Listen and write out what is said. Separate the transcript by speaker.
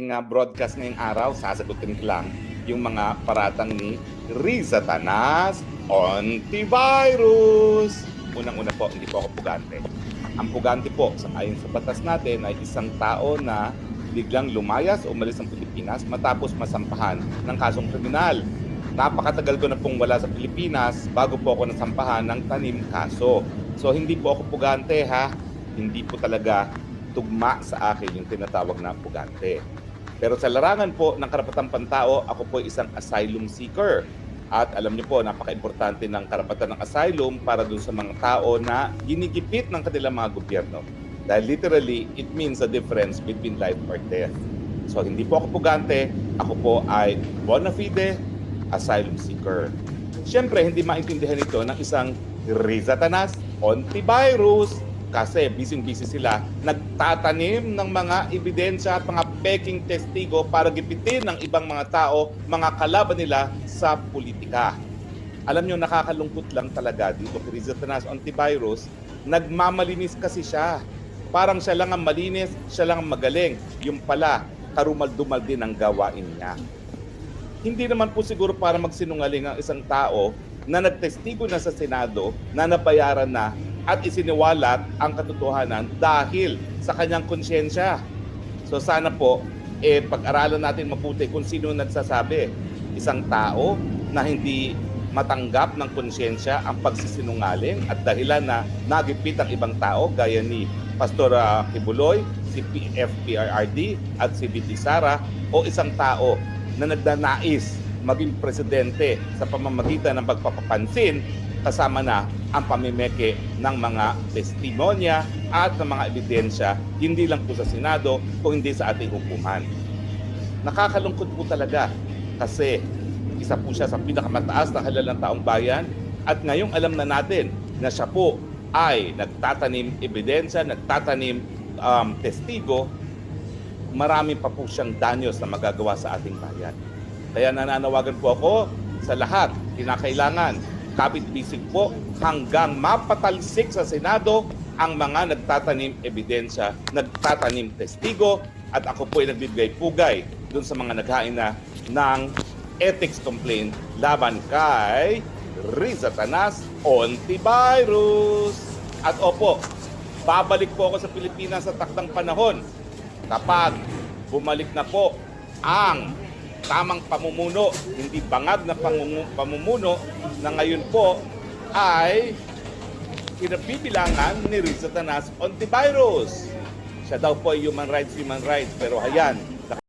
Speaker 1: Broadcast ngayong araw, sasagutin ko lang yung mga paratang ni Riza Tanas Ontivirus. Unang-una po, hindi po ako pugante. Ang pugante po, ayon sa batas natin, ay isang tao na biglang lumayas o umalis ng Pilipinas matapos masampahan ng kasong kriminal. Napakatagal ko na pong wala sa Pilipinas bago po ako nasampahan ng tanim kaso. So hindi po ako pugante ha, hindi po talaga tugma sa akin yung tinatawag na pugante. Pero sa larangan po ng karapatang pantao, ako po isang asylum seeker. At alam niyo po, napaka-importante ng karapatan ng asylum para dun sa mga tao na ginigipit ng kanilang mga gobyerno. Dahil literally, it means a difference between life or death. So hindi po ako pugante, ako po ay bona fide asylum seeker. Siyempre, hindi maintindihan ito ng isang Riza Tanas Ontivirus kasi busy-busy sila nagtatanim ng mga ebidensya at mga peking testigo para gipitin ng ibang mga tao, mga kalaban nila sa politika. Alam nyo, nakakalungkot lang talaga dito kay Riza Tanas Ontivirus, nagmamalinis kasi siya. Parang siya lang ang malinis, siya lang ang magaling. Yung pala, karumal-dumal din ang gawain niya. Hindi naman po siguro para magsinungaling ang isang tao na nagtestigo na sa Senado na nabayaran na at isiniwalat ang katotohanan dahil sa kanyang konsyensya. So sana po, pag-aralan natin mabuti kung sino nagsasabi. Isang tao na hindi matanggap ng konsyensya ang pagsisinungaling at dahilan na nagipit ang ibang tao gaya ni Pastor Kibuloy, si FPRRD at si VP Sara, o isang tao na nagdanais maging presidente sa pamamagitan ng pagpapapansin kasama na ang pamimeke ng mga testimonya at ng mga ebidensya, hindi lang po sa Senado, kung hindi sa ating hukuman. Nakakalungkot po talaga kasi isa po siya sa pinakamataas na kilalang taong bayan at ngayong alam na natin na siya po ay nagtatanim ebidensya, nagtatanim testigo, marami pa po siyang danyos na magagawa sa ating bayan. Kaya nananawagan po ako sa lahat, kinakailangan kapit-bisig po hanggang mapatalsik sa Senado ang mga nagtatanim ebidensya, nagtatanim testigo, at ako po ay nagbibigay pugay dun sa mga naghain na ng ethics complaint laban kay Riza Tanas Ontivirus. At opo, babalik po ako sa Pilipinas sa takdang panahon kapag bumalik na po ang tamang pamumuno, hindi bangag na pamumuno na ngayon po ay kinabibilangan ni Riza Tanas Ontivirus. Siya daw po ay human rights, pero hayan,